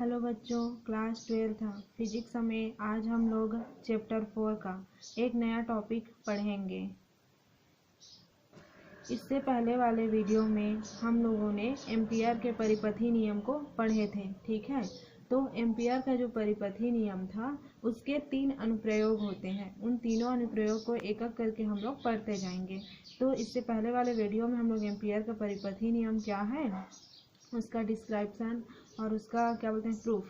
Hello बच्चों, class 12 physics में आज हम लोग चैप्टर 4 का एक नया टॉपिक पढ़ेंगे। इससे पहले वाले वीडियो में हम लोगों ने एम्पियर के परिपथी नियम को पढ़े थे, ठीक है। तो एम्पियर का जो परिपथी नियम था उसके 3 अनुप्रयोग होते हैं। उन तीनों अनुप्रयोग को एक एक करके हम लोग पढ़ते जाएंगे। तो इससे पहले वाले वीडियो में हम लोग एम्पियर का परिपथी नियम क्या है उसका डिस्क्रिप्शन और उसका क्या बोलते हैं प्रूफ,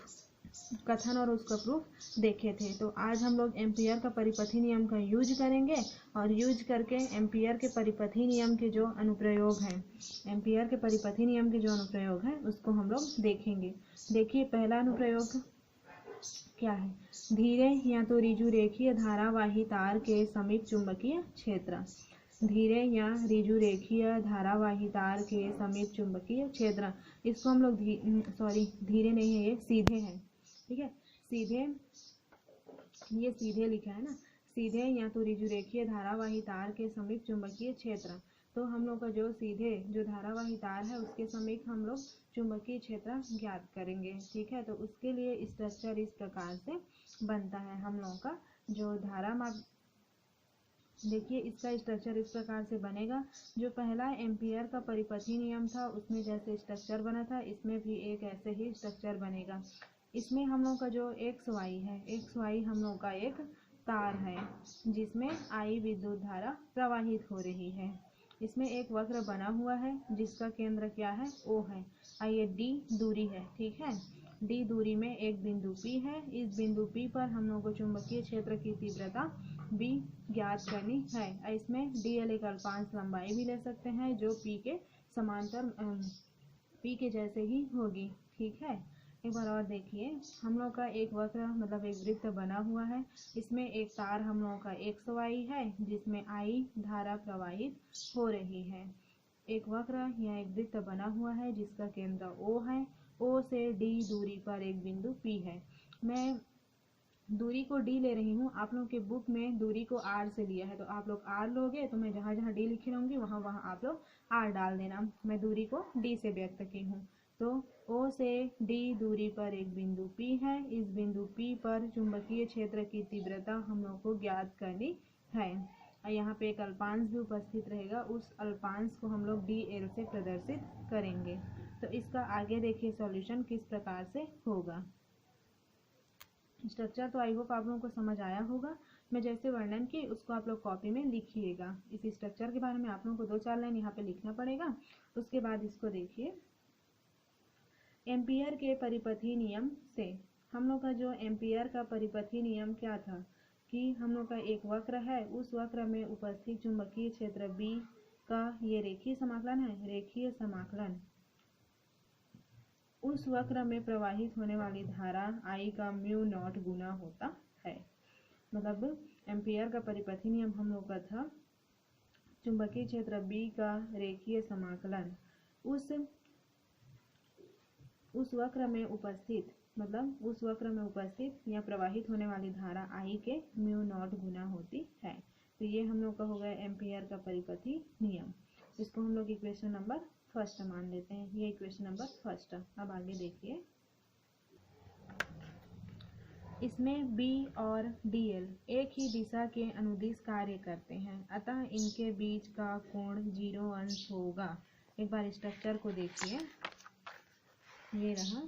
कथन और उसका प्रूफ देखे थे। तो आज हम लोग एम्पियर का परिपथी नियम का यूज करेंगे और यूज करके एम्पियर के परिपथी नियम के जो अनुप्रयोग हैं, एम्पियर के परिपथी नियम के जो अनुप्रयोग हैं उसको हम लोग देखेंगे। देखिए, पहला अनुप्रयोग क्या है। धीरे या तो ऋजु रेखीय धारावाही तार के समीप चुंबकीय क्षेत्र। धीरे या ऋजु रेखीय धारावाही तार के समीप चुंबकीय क्षेत्र, इसको हम लोग धीरे नहीं है, ये सीधे है, ठीक है। सीधे, ये सीधे लिखा है ना, सीधे या तो ऋजु रेखीय धारावाही तार के समीप चुंबकीय क्षेत्र। तो हम लोग का जो सीधे जो धारावाही तार है उसके समीप हम लोग चुंबकीय क्षेत्र ज्ञात करेंगे, ठीक है। तो उसके लिए स्ट्रक्चर इस प्रकार से बनता है हम लोगों का जो धारा माप। देखिए, इसका स्ट्रक्चर इस प्रकार से बनेगा। जो पहला एम्पियर का परिपथी नियम था उसमें जैसे स्ट्रक्चर बना था, इसमें भी एक ऐसे ही स्ट्रक्चर बनेगा। इसमें हम लोग का जो एक्स वाई है, एक्स वाई हम लोग का एक तार है जिसमें आई विद्युत धारा प्रवाहित हो रही है। इसमें एक वक्र बना हुआ है जिसका केंद्र क्या है, ओ है। आइए, डी दूरी है, ठीक है। डी दूरी में एक बिंदु P है। इस बिंदु P पर हम लोग को चुंबकीय क्षेत्र की तीव्रता B ज्ञात करनी है। इसमें dl एक अल्पांश लंबाई भी ले सकते हैं जो P के समांतर P के जैसे ही होगी, ठीक है। एक बार और देखिए, हम लोग का एक वक्र मतलब एक वृत्त बना हुआ है। इसमें एक तार हम लोगों का एक्स वाई है जिसमें I धारा प्रवाहित हो रही है। एक वक्र या एक वृत्त बना हुआ है जिसका केंद्र O है। O से D दूरी पर एक बिंदु P है। मैं दूरी को D ले रही हूँ, आप लोग के बुक में दूरी को R से लिया है, तो आप लोग R लोगे तो मैं जहाँ जहाँ D लिखी रहूँगी वहाँ वहाँ आप लोग R डाल देना। मैं दूरी को D से व्यक्त की हूँ। तो O से D दूरी पर एक बिंदु P है। इस बिंदु P पर चुंबकीय क्षेत्र की तीव्रता हम लोग को ज्ञात करनी है। यहाँ पे एक अल्पांश भी उपस्थित रहेगा, उस अल्पांश को हम लोग dl से प्रदर्शित करेंगे। तो इसका आगे देखिए सॉल्यूशन किस प्रकार से होगा। स्ट्रक्चर तो आई होप आप लोगों को समझ आया होगा। मैं जैसे वर्णन की उसको आप लोग कॉपी में लिखिएगा। इस स्ट्रक्चर के बारे में आप लोगों को 2-4 लाइन यहाँ पे लिखना पड़ेगा। उसके बाद इसको देखिए, एम्पियर के परिपथी नियम से हम लोग का जो एम्पियर का परिपथी नियम क्या था कि हम लोग का एक वक्र है, उस वक्र में उपस्थित चुंबकीय क्षेत्र B का ये रेखीय समाकलन है। रेखीय समाकलन उस वक्र में प्रवाहित होने वाली धारा I का म्यू नॉट गुना होता है। मतलब एम्पियर का परिपथी नियम हम लोग का था चुंबकीय क्षेत्र B का रेखीय समाकलन उस वक्र में उपस्थित, मतलब उस वक्र में उपस्थित या प्रवाहित होने वाली धारा I के म्यू नॉट गुना होती है। तो ये हम लोग का हो गया एम्पियर का परिपथी नियम। इसको हम लोग इक्वेशन नंबर 1 मान लेते हैं। ये इक्वेशन नंबर 1। अब आगे देखिए, इसमें B और dl एक ही दिशा के अनुदिश कार्य करते हैं, अतः इनके बीच का कोण 0 अंश होगा। एक बार स्ट्रक्चर को देखिए, ये रहा।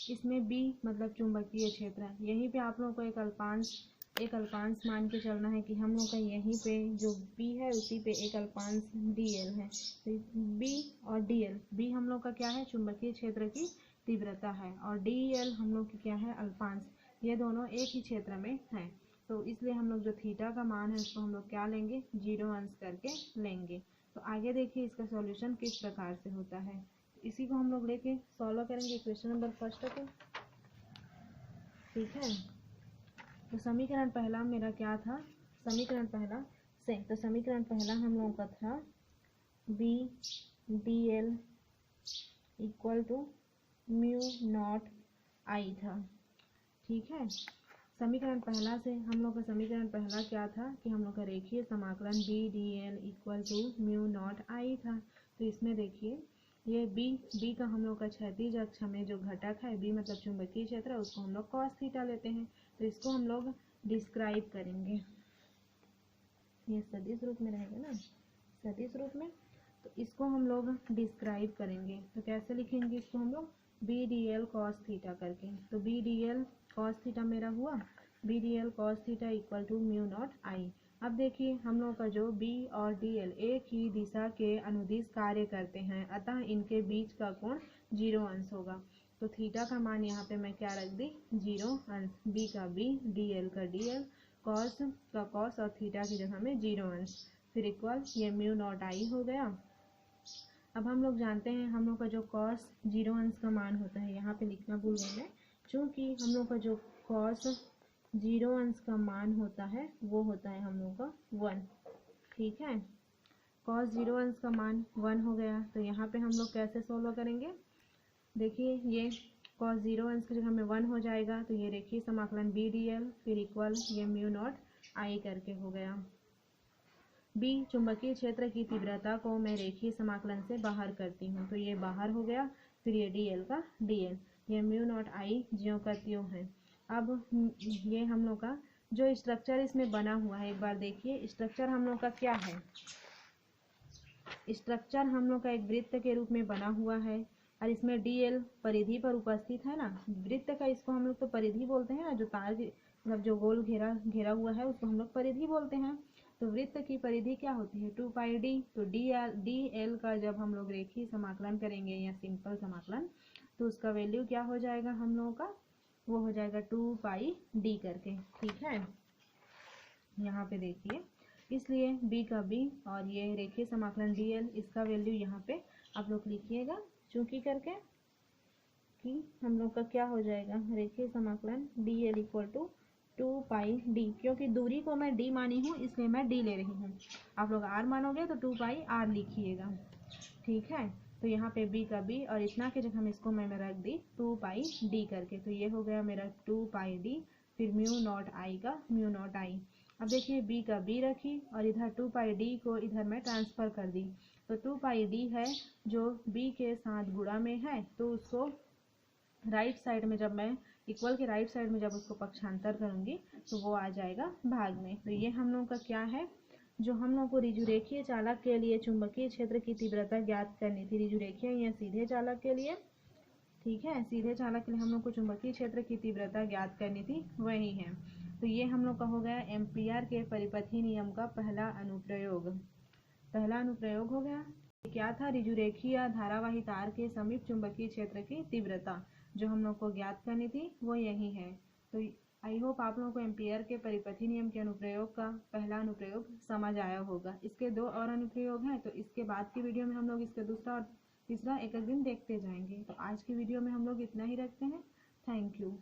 इसमें B मतलब चुंबकीय क्षेत्र, यहीं पे आप लोगों को एक अल्पांश मान के चलना है कि हम लोग का यहीं पे जो B है उसी पे एक अल्पांश dl है। तो B और dl, B हम लोग का क्या है, चुंबकीय क्षेत्र की तीव्रता है, और dl हम लोग की क्या है, अल्पांश। ये दोनों एक ही क्षेत्र में है, तो इसलिए हम लोग जो थीटा का मान है उसको हम लोग क्या लेंगे, 0 अंश करके लेंगे। तो आगे देखिए इसका सॉल्यूशन किस प्रकार से होता है, इसी को हम लोग लेके सॉल्व करेंगे इक्वेशन नंबर 1 को, ठीक है। तो समीकरण पहला मेरा क्या था, समीकरण पहला से, तो समीकरण पहला हम लोगों का था B dl equal to mu naught I था, ठीक है। समीकरण पहला से हम लोग का समीकरण पहला क्या था कि हम लोग का रेखीय समाकलन B dl equal to mu naught I था। तो इसमें देखिए ये बी का हम लोग का क्षैतिज अक्ष में जो घटक है, बी मतलब चुंबकीय क्षेत्र, उसको हम लोग कॉस थीटा लेते हैं। तो इसको हम लोग डिस्क्राइब करेंगे, ये सदिश रूप में रहेगा ना, सदिश रूप में। तो इसको हम लोग डिस्क्राइब करेंगे, तो कैसे लिखेंगे इसको हम लोग, B D L cos theta करके। तो B D L cos theta मेरा हुआ, B D L cos theta equal to mu naught I. अब देखिए हम लोग का जो बी और डी एल एक ही दिशा के अनुदिश कार्य करते हैं, अतः इनके बीच का कोण 0 अंश होगा। तो थीटा का मान यहाँ पे मैं क्या रख दी, 0 अंश, बी का बी, डी एल का डी एल, कॉस का कॉस और थीटा की जगह में 0 अंश, फिर इक्वल ये म्यू नॉट आई हो गया। अब हम लोग जानते हैं हम लोग का जो कॉस 0 अंश का मान होता है, यहाँ पे लिखना भूल गई मैं, क्योंकि हम लोग का जो कॉस 0 अंश का मान होता है वो होता है हम लोग का 1, ठीक है। कॉस 0 अंश का मान 1 हो गया, तो यहाँ पे हम लोग कैसे सोल्व करेंगे, देखिए ये कॉस 0 अंश की जगह में 1 हो जाएगा, तो ये रेखीय समाकलन बी डी एल फिर इक्वल ये म्यू नॉट आई करके हो गया। बी चुंबकीय क्षेत्र की तीव्रता को मैं रेखीय समाकलन से बाहर करती हूँ, तो ये बाहर हो गया, फिर ये डी एल का डी एल, ये म्यू नॉट आई ज्यों का त्यों है। अब ये हम लोग का जो स्ट्रक्चर इसमें बना हुआ है, एक बार देखिए स्ट्रक्चर हम लोग का क्या है। स्ट्रक्चर हम लोग का एक वृत्त के रूप में बना हुआ है, और इसमें डी एल परिधि पर उपस्थित है ना। वृत्त का इसको हम लोग तो परिधि बोलते हैं ना, जो तार मतलब जो गोल घेरा हुआ है उसको हम लोग परिधि बोलते हैं। तो वृत्त की परिधि क्या होती है, 2 पाई डी। तो डी एल का जब हम लोग रेखीय समाकलन करेंगे या सिंपल समाकलन, तो उसका वैल्यू क्या हो जाएगा हम लोगों का, वो हो जाएगा 2 पाई डी करके, ठीक है। यहाँ पे देखिए, इसलिए b का b और ये रेखीय समाकलन dl, इसका वैल्यू यहाँ पे आप लोग लिखिएगा चूंकि करके, कि हम लोग का क्या हो जाएगा, रेखीय समाकलन dl equal to 2 pi d, क्योंकि दूरी को मैं d मानी हूँ इसलिए मैं d ले रही हूँ। आप लोग r मानोगे तो 2 पाई r लिखिएगा, ठीक है। तो यहाँ पे b का b और इतना के जगह में इसको मैं रख दी 2 पाई d करके, तो ये हो गया मेरा 2 पाई d, फिर म्यू नॉट आई का म्यू नॉट आई। अब देखिए b का b रखी और इधर 2 पाई d को इधर मैं ट्रांसफर कर दी, तो 2 पाई d है जो b के साथ गुणा में है, तो उसको राइट साइड में जब मैं इक्वल के राइट साइड में जब उसको पक्षांतर करूंगी तो वो आ जाएगा भाग में। तो ये हम लोग का क्या है, जो हम लोग को ऋजुरेखीय चालक के लिए चुंबकीय क्षेत्र की तीव्रता ज्ञात करनी थी, ऋजुरेखीय या सीधे चालक के लिए, ठीक है, सीधे चालक के लिए हम लोग को चुंबकीय क्षेत्र की तीव्रता ज्ञात करनी थी, वही है। तो ये हम लोग का हो गया एम्पियर के परिपथी नियम का पहला अनुप्रयोग हो गया। क्या था, ऋजुरेखीय धारावाही तार के समीप चुंबकीय क्षेत्र की तीव्रता जो हम लोग को ज्ञात करनी थी वो यही है। तो आई होप आप लोगों को एम्पियर के परिपथी नियम के अनुप्रयोग का पहला अनुप्रयोग समझ आया होगा। इसके 2 और अनुप्रयोग हैं, तो इसके बाद की वीडियो में हम लोग इसका दूसरा और तीसरा एक एक दिन देखते जाएंगे। तो आज की वीडियो में हम लोग इतना ही रखते हैं। Thank you.